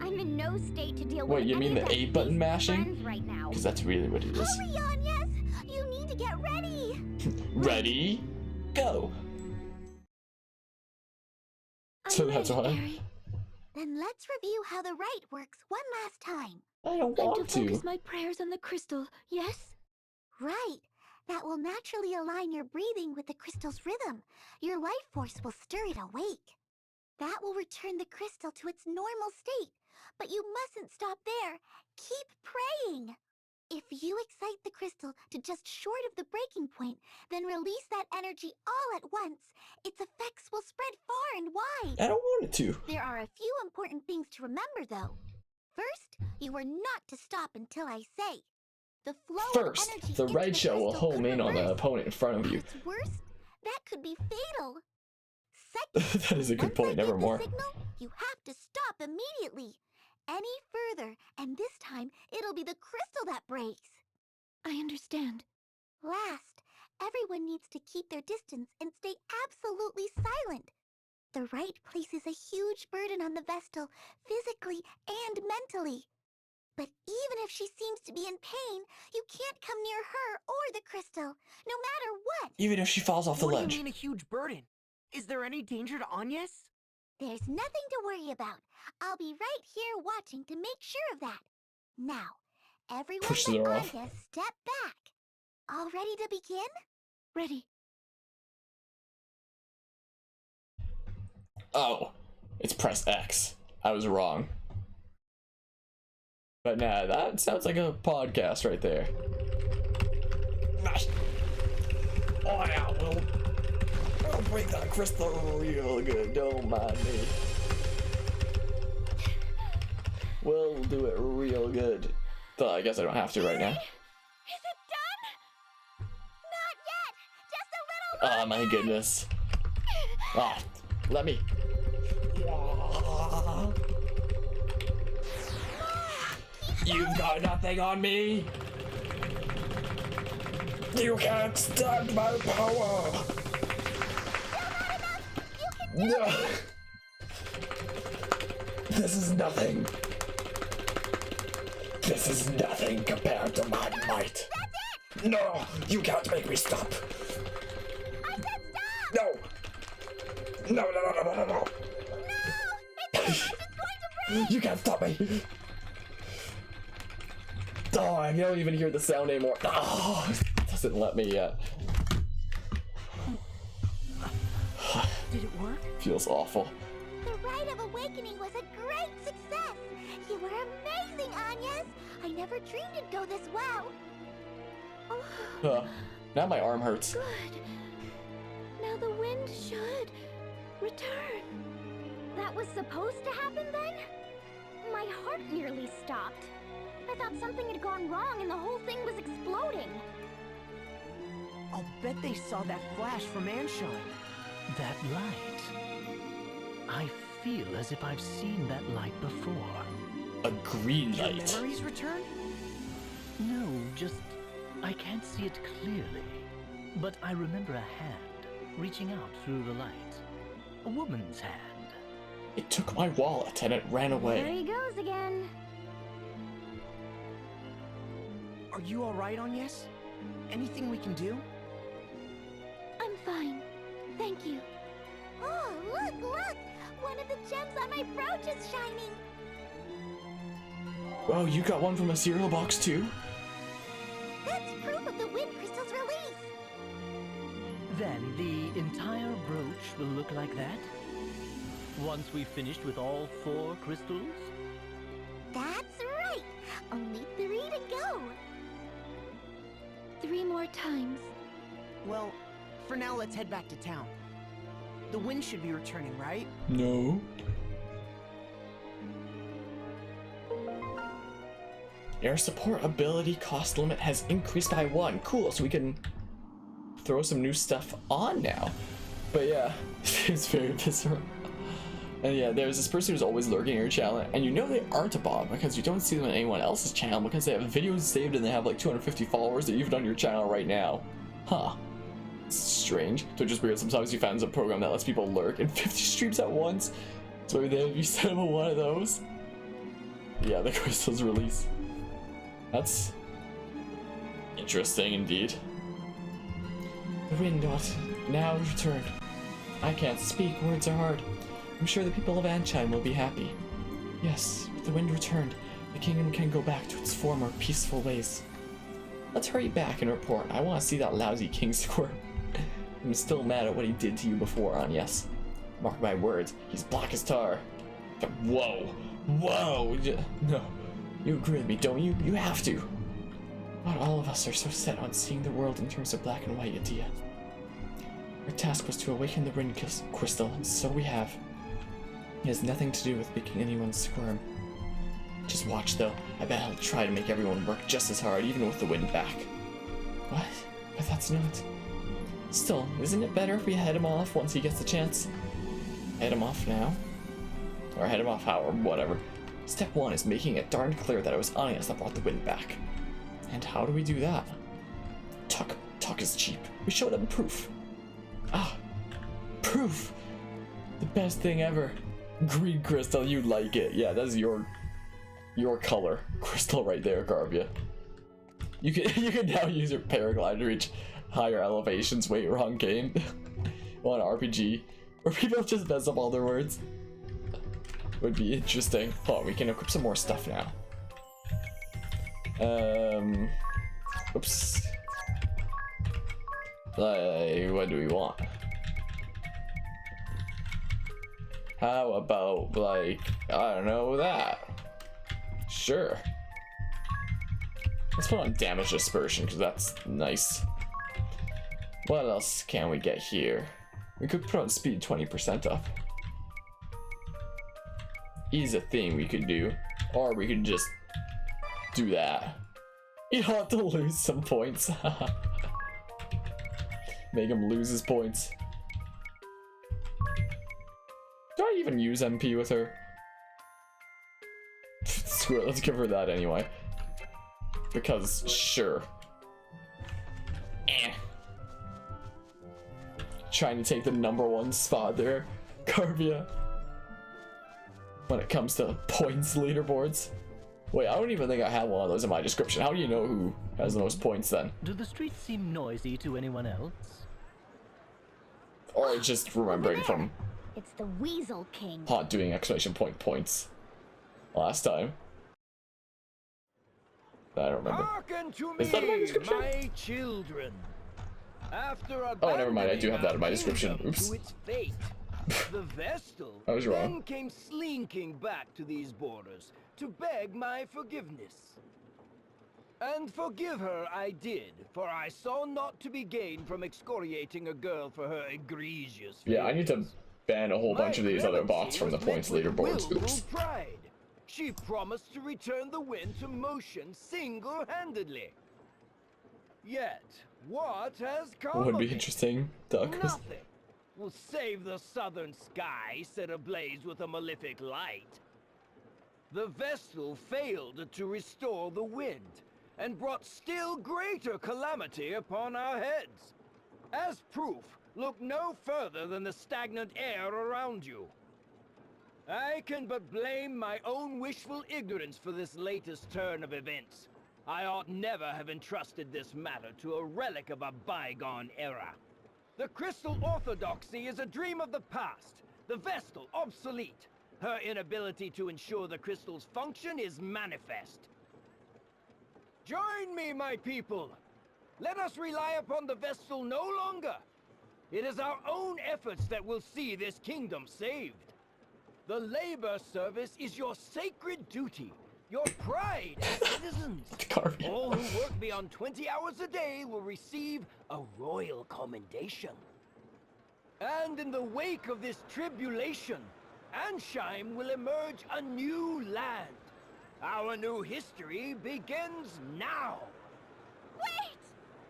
I'm in no state to deal with Wait, you mean any of the that A button beast's mashing? friends right now. Because that's really what it is. Hurry on, yes! You need to get ready! Ready? Go! I'm So that's ready, why? Aerie. Then let's review how the rite works one last time. I don't I'm want to focus to. my prayers on the crystal, yes? Right. That will naturally align your breathing with the crystal's rhythm. Your life force will stir it awake. That will return the crystal to its normal state. But you mustn't stop there. Keep praying. If you excite the crystal to just short of the breaking point, then release that energy all at once. Its effects will spread far and wide. I don't want it to. There are a few important things to remember, though. First, you are not to stop until I say. The flow First, of energy the into red shell will crystal home could in on the reverse. opponent in front of you. What's worse, that could be fatal. Second, That is a good once point, I give the nevermore. signal, you have to stop immediately. Any further, and this time it'll be the crystal that breaks. I understand. Last, everyone needs to keep their distance and stay absolutely silent. The rite places a huge burden on the Vestal, physically and mentally. But even if she seems to be in pain, you can't come near her or the crystal, no matter what. Even if she falls off the What do ledge. you mean a huge burden? Is there any danger to Agnes? There's nothing to worry about. I'll be right here watching to make sure of that. Now, everyone Pushes but her off. Anya, step back. All ready to begin? Ready. Oh, it's press X. I was wrong. But nah, that sounds like a podcast right there. Oh yeah, we'll break that crystal real good, don't mind me. We'll do it real good. Though I guess I don't have to right now. Is it done? Not yet. Just a little. Oh my goodness. Ah, let me. You've got nothing on me. You can't stand my power. No. This is nothing. This is nothing compared to my might. No, you can't make me stop. I said stop. No. No, no, no, no, no, no. It's going to break. You can't stop me. Oh, I don't even hear the sound anymore. Oh, it doesn't let me yet. Did it work? Feels awful. The Rite of Awakening was a great success. You were amazing, Anyas. I never dreamed it'd go this well. Oh, Now my arm hurts. Good. Now the wind should return. that was supposed to happen then? My heart nearly stopped. I thought something had gone wrong and the whole thing was exploding. I'll bet they saw that flash from Anshine. That light. I feel as if I've seen that light before. A green Your light. memories return? No, just I can't see it clearly. But I remember a hand reaching out through the light. A woman's hand. It took my wallet and it ran There away. he goes again. Are you alright, Agnes? Anything we can do? I'm fine. Thank you. Oh, look, look! One of the gems on my brooch is shining. Oh, you got one from a cereal box too? That's proof of the wind crystal's release. Then the entire brooch will look like that? Once we've finished with all 4 crystals? That's right. Only 3 to go. 3 more times. Well, for now, let's head back to town. The wind should be returning, right? No. Air support ability cost limit has increased by 1. Cool, so we can throw some new stuff on now. But yeah, it's very visceral. And yeah, there's this person who's always lurking in your channel, and you know they aren't a bot because you don't see them in anyone else's channel because they have videos saved and they have like 250 followers that you've on your channel right now. Huh. It's strange. So just weird. Sometimes you find a program that lets people lurk in 50 streams at once. So maybe they have you set up on one of those. Yeah, the crystal's release. That's interesting indeed. The wind dot now returned. I can't speak, words are hard. I'm sure the people of Anshine will be happy. Yes, with the wind returned, the kingdom can go back to its former peaceful ways. Let's hurry back and report. I want to see that lousy king squirm. I'm still mad at what he did to you before, Agnes. Mark my words, he's black as tar. Whoa, whoa, no. You agree with me, don't you? You have to. Not all of us are so set on seeing the world in terms of black and white, Adia. Our task was to awaken the wind crystal, and so we have. It has nothing to do with making anyone squirm. Just watch though, I bet he'll try to make everyone work just as hard, even with the wind back. What? But that's not... Still, isn't it better if we head him off once he gets the chance? Head him off now? Or head him off how, or whatever. Step 1 is making it darn clear that it was Agnes that brought the wind back. And how do we do that? Talk is cheap. We showed them proof. Ah, proof! The best thing ever. Green crystal, you like it. Yeah, that's your color crystal right there, Garbia. You can now use your paraglide to reach higher elevations. Wait, wrong game. On RPG, where people just mess up all their words. Would be interesting. Oh, we can equip some more stuff now. Oops. What do we want? How about, like, I don't know, that? Sure. Let's put on damage dispersion, because that's nice. What else can we get here? We could put on speed 20% up. is a thing we could do. Or we could just do that. You have to lose some points. Make him lose his points. Do I even use MP with her? Screw it, let's give her that anyway. Because, sure. Trying to take the #1 spot there, Carvia. When it comes to points leaderboards. Wait, I don't even think I have one of those in my description. How do you know who has the most points then? Do the streets seem noisy to anyone else? Or just remembering from It's the Weasel King. Hot doing exclamation point points last time. I don't remember. Hearken to Is that in my me, description? my children. After Oh, never mind, I do have that in my abandoning our description. kingdom Oops. to its fate, the Vestal I was wrong. then came slinking back to these borders to beg my forgiveness. And forgive her I did, for I saw naught to be gained from excoriating a girl for her egregious Yeah, I need to failings. ban a whole bunch of these other bots from the points leaderboards. Willful Oops. pride. She promised to return the wind to motion single-handedly. Yet, what has come Would of be it? interesting, Duck. Nothing will save the southern sky set ablaze with a malefic light. The Vestal failed to restore the wind, and brought still greater calamity upon our heads. As proof, look no further than the stagnant air around you. I can but blame my own wishful ignorance for this latest turn of events. I ought never have entrusted this matter to a relic of a bygone era. The Crystal Orthodoxy is a dream of the past, the Vestal obsolete. Her inability to ensure the crystal's function is manifest. Join me, my people! Let us rely upon the Vestal no longer! It is our own efforts that will see this kingdom saved. The labor service is your sacred duty, your pride as citizens. Carvia. All who work beyond 20 hours a day will receive a royal commendation. And in the wake of this tribulation, Ansheim will emerge a new land. Our new history begins now. Wait!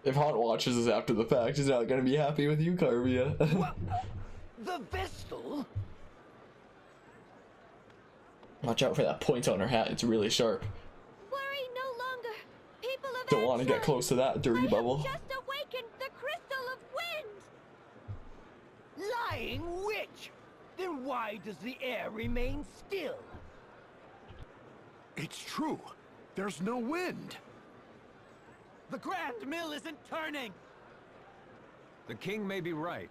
If Hot watches this after the fact, he's not gonna be happy with you, Carvia. What? The Vestal? Watch out for that point on her hat, it's really sharp. Worry no longer. People of Don't want to get Ansheim. close to that dirty I bubble. have just awakened the Crystal of Wind. Lying witch! Then why does the air remain still? It's true. There's no wind. The Grand Mill isn't turning! The king may be right.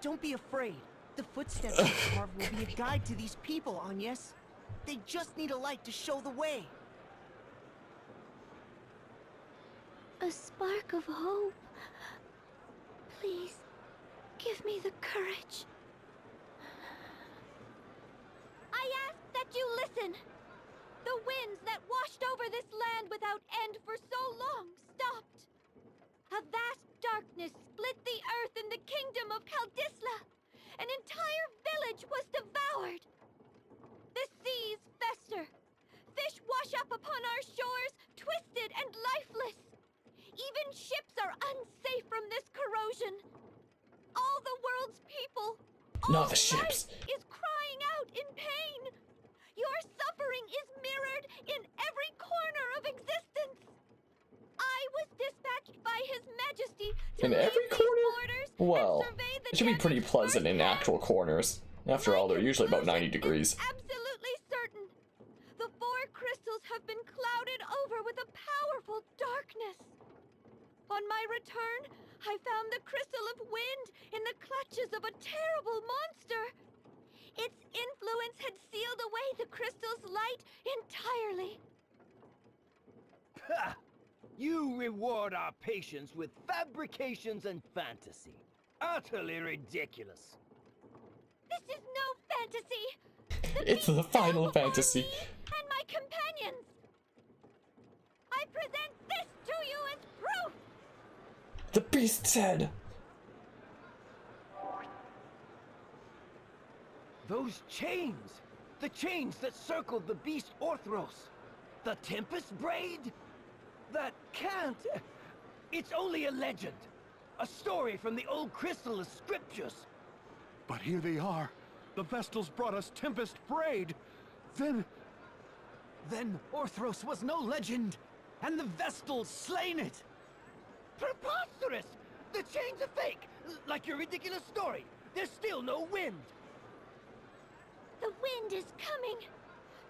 Don't be afraid. The footsteps you carved will be a guide to these people, Agnes. They just need a light to show the way. A spark of hope. Please, give me the courage. I ask that you listen. The winds that washed over this land without end for so long stopped. A vast darkness split the earth in the kingdom of Kaldisla. An entire village was devoured. The seas fester. Fish wash up upon our shores, twisted and lifeless. Even ships are unsafe from this corrosion. All the world's people, Not all the ships. life is crying out in pain. Your suffering is mirrored in every corner of existence. I was dispatched by His Majesty to In leave every these corner? borders Well, and survey the it should be pretty damage pleasant in firsthand. actual corners. After all, they're usually about 90 degrees. Absolutely certain. The four crystals have been clouded over with a powerful darkness. On my return, I found the Crystal of Wind in the clutches of a terrible monster. Its influence had sealed away the crystal's light entirely. Ha! You reward our patience with fabrications and fantasy. Utterly ridiculous. This is no fantasy. It's the Final Beast fell Fantasy. before me and my companions. I present this to you as proof. The beast's head! Those chains! The chains that circled the beast Orthros! The Tempest Braid? That can't... It's only a legend. A story from the old Chrysalis scriptures. But here they are. The Vestals brought us Tempest Braid. Then Orthros was no legend, and the Vestals slain it. Preposterous! The chains are fake! Like your ridiculous story. There's still no wind. The wind is coming.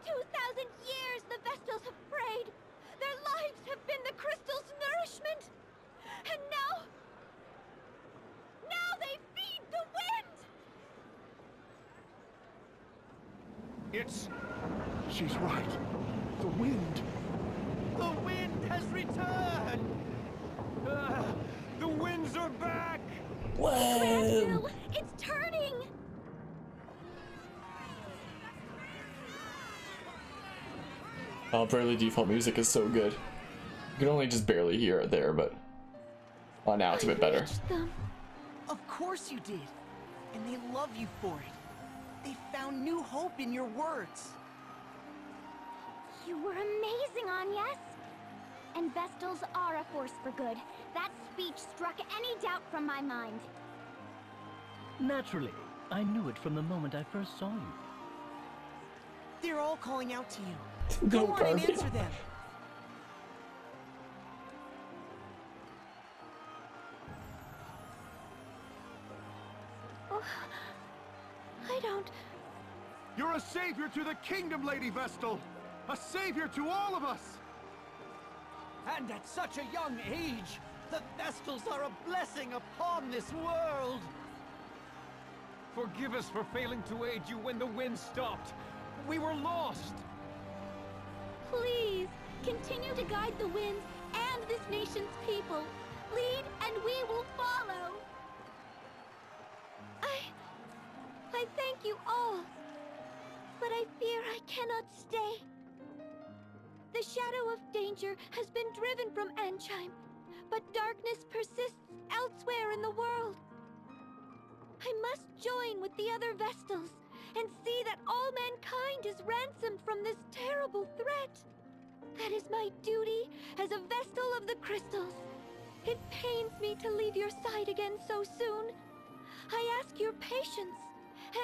2,000 years the Vestals have prayed. Their lives have been the crystal's nourishment. And now they feed the wind! She's right. The wind. The wind has returned! The winds are back! Granville, it's turning! Oh, Bravely Default music is so good. You can only just barely hear it there, but oh, now it's a bit better. Of course you did. And they love you for it. They found new hope in your words. You were amazing, Agnes. And Vestals are a force for good. That speech struck any doubt from my mind. Naturally. I knew it from the moment I first saw you. They're all calling out to you. No, Go on and answer them. Oh, I don't... You're a savior to the kingdom, Lady Vestal. A savior to all of us. And at such a young age, the Vestals are a blessing upon this world. Forgive us for failing to aid you when the wind stopped. We were lost. Please, continue to guide the winds and this nation's people. Lead and we will follow. I thank you all. But I fear I cannot stay. The shadow of danger has been driven from Ansheim, but darkness persists elsewhere in the world. I must join with the other Vestals and see that all mankind is ransomed from this terrible threat. That is my duty as a Vestal of the Crystals. It pains me to leave your side again so soon. I ask your patience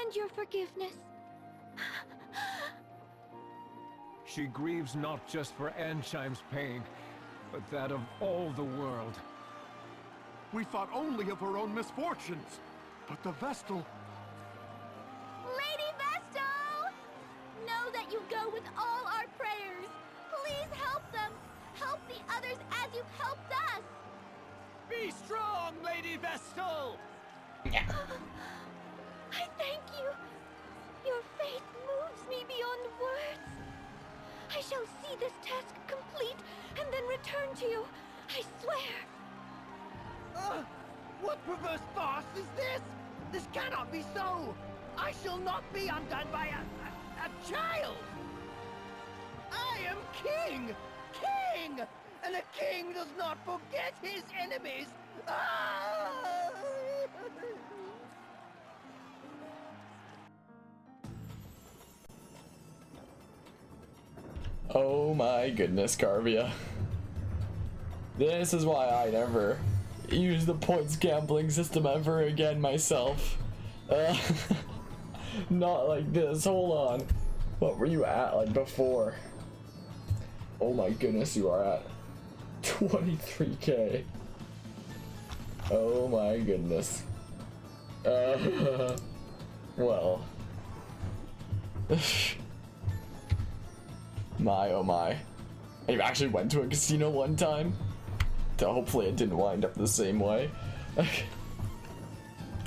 and your forgiveness. She grieves not just for Ansheim's pain, but that of all the world. We thought only of her own misfortunes. But the Vestal... Lady Vestal! Know that you go with all our prayers. Please help them. Help the others as you've helped us. Be strong, Lady Vestal! I thank you. Your faith moves me beyond words. I shall see this task complete and then return to you. I swear. What perverse farce is this? This cannot be so! I shall not be undone by a child! I am king! King! And a king does not forget his enemies! Ah! Oh my goodness, Carvia. This is why I never use the points gambling system ever again myself. Not like this. Hold on. What were you at like before? Oh my goodness, you are at 23k. Oh my goodness. Well. My oh my. You actually went to a casino one time? Hopefully it didn't wind up the same way.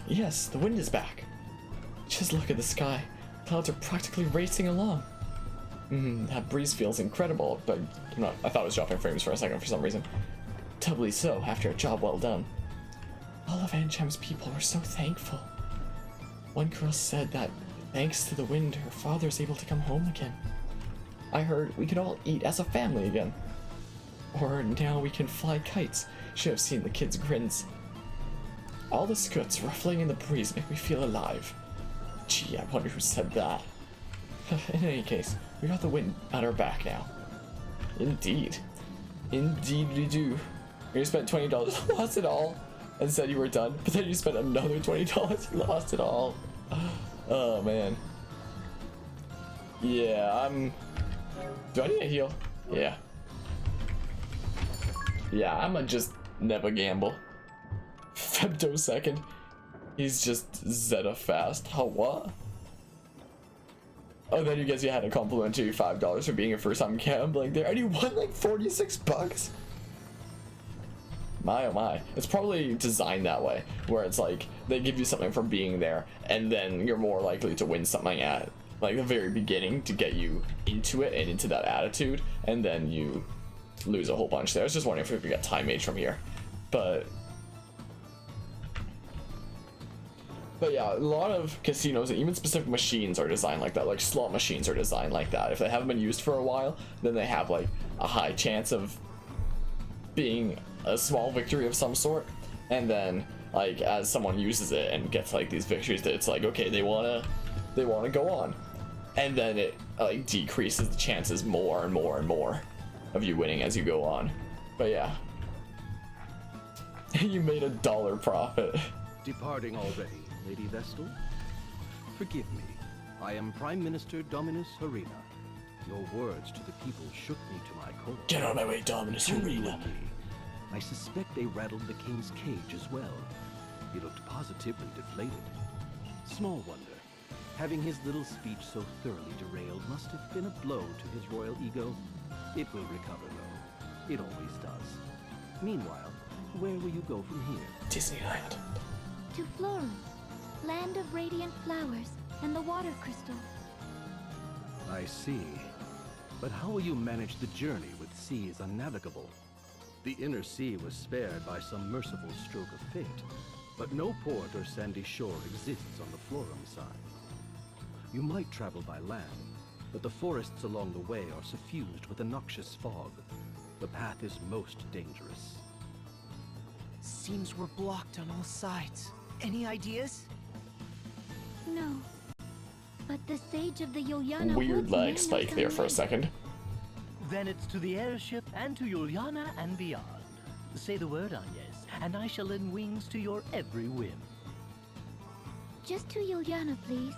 Yes, the wind is back. Just look at the sky. Clouds are practically racing along. That breeze feels incredible, but I thought it was dropping frames for a second for some reason. Doubly so after a job well done. All of Ansheim's people were so thankful. One girl said that thanks to the wind, her father is able to come home again. I heard we could all eat as a family again. Or now we can fly kites. Should have seen the kids' grins. All the skirts ruffling in the breeze make me feel alive. Gee, I wonder who said that. In any case, we got the wind at our back now. Indeed. Indeed we do. You spent $20, lost it all, and said you were done, but then you spent another $20 and lost it all. Oh man. Yeah, do I need a heal? Yeah. Yeah, I'ma just never gamble. Femtosecond. He's just Zeta fast. How what? Oh, then you guess you had a complimentary $5 for being a first time gambling there, and you won like 46 bucks. My oh my. It's probably designed that way, where it's like they give you something for being there, and then you're more likely to win something at like the very beginning to get you into it and into that attitude, and then you lose a whole bunch there. I was just wondering if we could get time mage from here, but yeah, a lot of casinos and even specific machines are designed like that. Like slot machines are designed like that. If they haven't been used for a while, then they have like a high chance of being a small victory of some sort. And then like as someone uses it and gets like these victories, that it's like, okay, they wanna go on. And then it like decreases the chances more and more and more of you winning as you go on. But yeah. You made $1 profit. Departing already, Lady Vestal? Forgive me. I am Prime Minister Dominus Harina. Your words to the people shook me to my core. Get out of my way, Dominus Harina. I suspect they rattled the king's cage as well. He looked positively deflated. Small wonder. Having his little speech so thoroughly derailed must have been a blow to his royal ego. It will recover, though. It always does. Meanwhile, where will you go from here? Disneyland. To Florum, land of radiant flowers and the water crystal. I see. But how will you manage the journey with seas unnavigable? The inner sea was spared by some merciful stroke of fate, but no port or sandy shore exists on the Florum side. You might travel by land, but the forests along the way are suffused with a noxious fog. The path is most dangerous. Seems we're blocked on all sides. Any ideas? No. But the sage of the Yuliana Weird Woods lag man spike knows there the for a way. second. Then it's to the airship and to Juliana and beyond. Say the word, Agnes, and I shall lend wings to your every whim. Just to Yuliana, please.